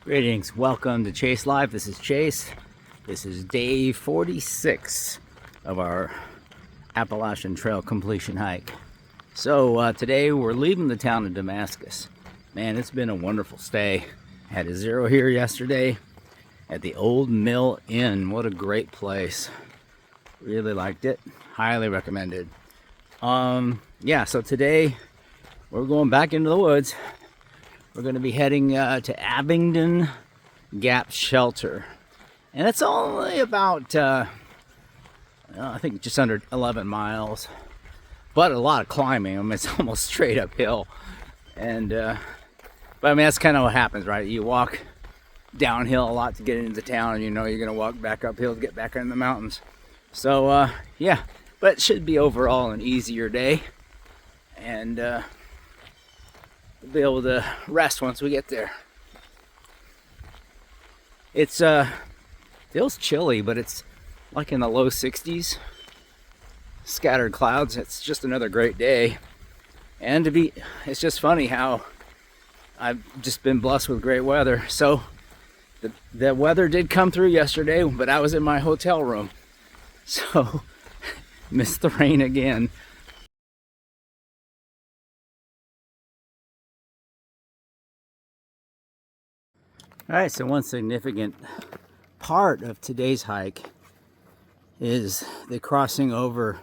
Greetings, welcome to Chase Live. This is Chase. This is day 46 of our Appalachian Trail completion hike. So today we're leaving the town of Damascus. Man, it's been a wonderful stay. Had a zero here yesterday at the Old Mill Inn. What a great place. Really liked it. Highly recommended. So today we're going back into the woods. We're going to be heading to Abingdon Shelter. And it's only about, I think just under 11 miles. But a lot of climbing. I mean, it's almost straight uphill. And, but I mean, that's kind of what happens, right? You walk downhill a lot to get into town, and you know you're going to walk back uphill to get back in the mountains. So, yeah. But it should be overall an easier day. And, we'll be able to rest once we get there. It's feels chilly, but it's like in the low 60s. Scattered clouds. It's just another great day. And it's just funny how I've just been blessed with great weather. So the weather did come through yesterday, but I was in my hotel room. So missed the rain again. All right, so one significant part of today's hike is the crossing over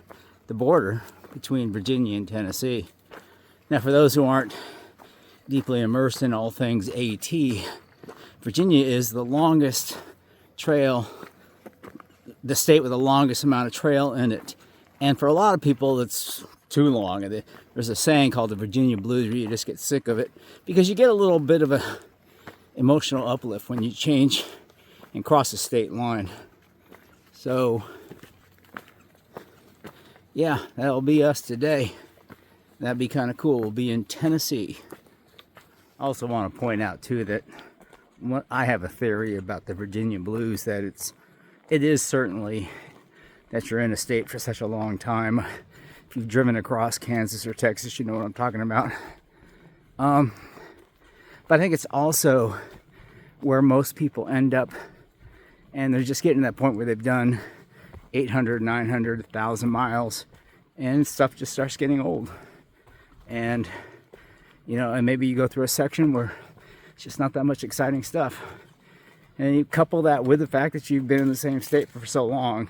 the border between Virginia and Tennessee. Now, for those who aren't deeply immersed in all things AT, Virginia is the longest trail, the state with the longest amount of trail in it. And for a lot of people, it's too long. There's a saying called the Virginia Blues where you just get sick of it because you get a little bit of a emotional uplift when you change and cross the state line. So yeah, that'll be us today. That'd be kind of cool. We'll be in Tennessee. I also want to point out too that I have a theory about the Virginia Blues, that it is certainly that you're in a state for such a long time. If you've driven across Kansas or Texas, you know what I'm talking about. But I think it's also where most people end up, and they're just getting to that point where they've done 800, 900, 1,000 miles, and stuff just starts getting old. And, and maybe you go through a section where it's just not that much exciting stuff. And you couple that with the fact that you've been in the same state for so long,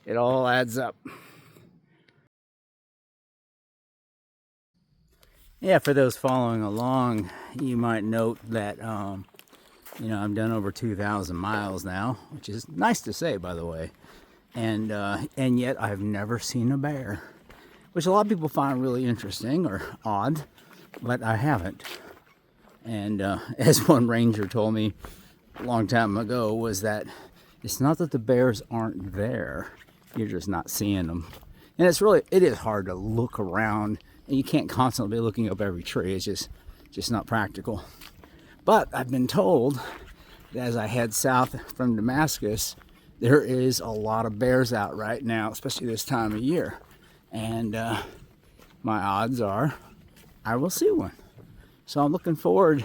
it all adds up. Yeah, for those following along, you might note that, I've done over 2,000 miles now, which is nice to say, by the way. And yet I've never seen a bear, which a lot of people find really interesting or odd, but I haven't. And as one ranger told me a long time ago, was that it's not that the bears aren't there, you're just not seeing them. And it is hard to look around, and you can't constantly be looking up every tree. It's just not practical. But I've been told that as I head south from Damascus, there is a lot of bears out right now, especially this time of year. And my odds are I will see one. So I'm looking forward,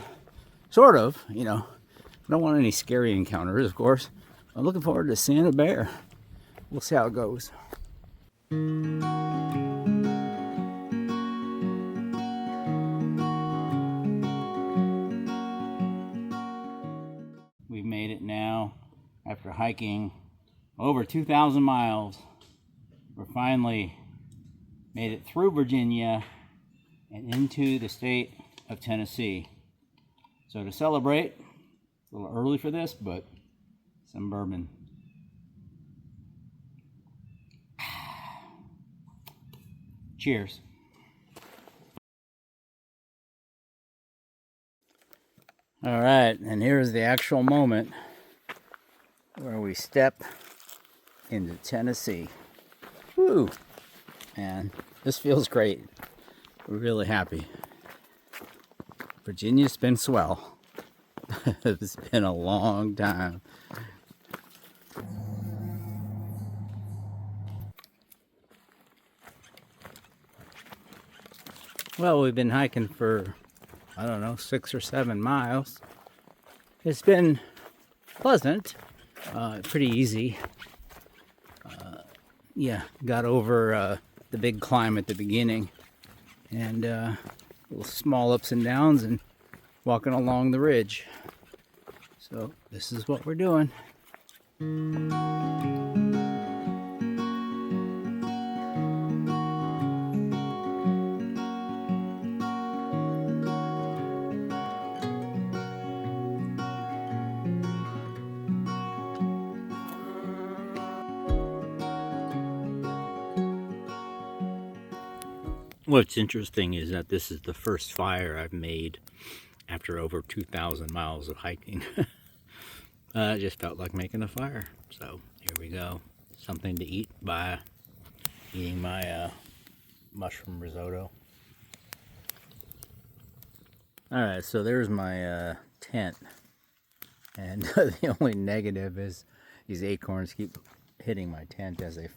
sort of, I don't want any scary encounters, of course. I'm looking forward to seeing a bear. We'll see how it goes. We've made it now after hiking over 2,000 miles. We're finally made it through Virginia and into the state of Tennessee. So to celebrate, it's a little early for this, but some bourbon. Cheers. All right, and here's the actual moment where we step into Tennessee. Woo! Man, this feels great. We're really happy. Virginia's been swell. It's been a long time. Well, we've been hiking for, I don't know, 6 or 7 miles. It's been pleasant, pretty easy. Yeah, got over the big climb at the beginning, and little small ups and downs, and walking along the ridge. So this is what we're doing. What's interesting is that this is the first fire I've made after over 2,000 miles of hiking. I just felt like making a fire. So here we go. Something to eat by eating my mushroom risotto. Alright, so there's my tent. And the only negative is these acorns keep hitting my tent as they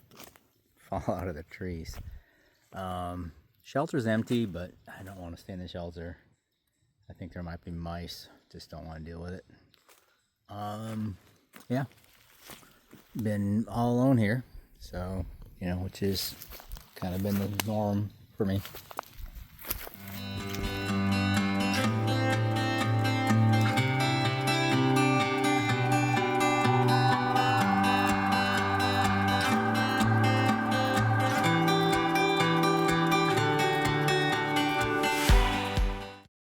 fall out of the trees. Shelter's empty, but I don't want to stay in the shelter. I think there might be mice. Just don't want to deal with it. Yeah. Been all alone here. So, which is kind of been the norm for me.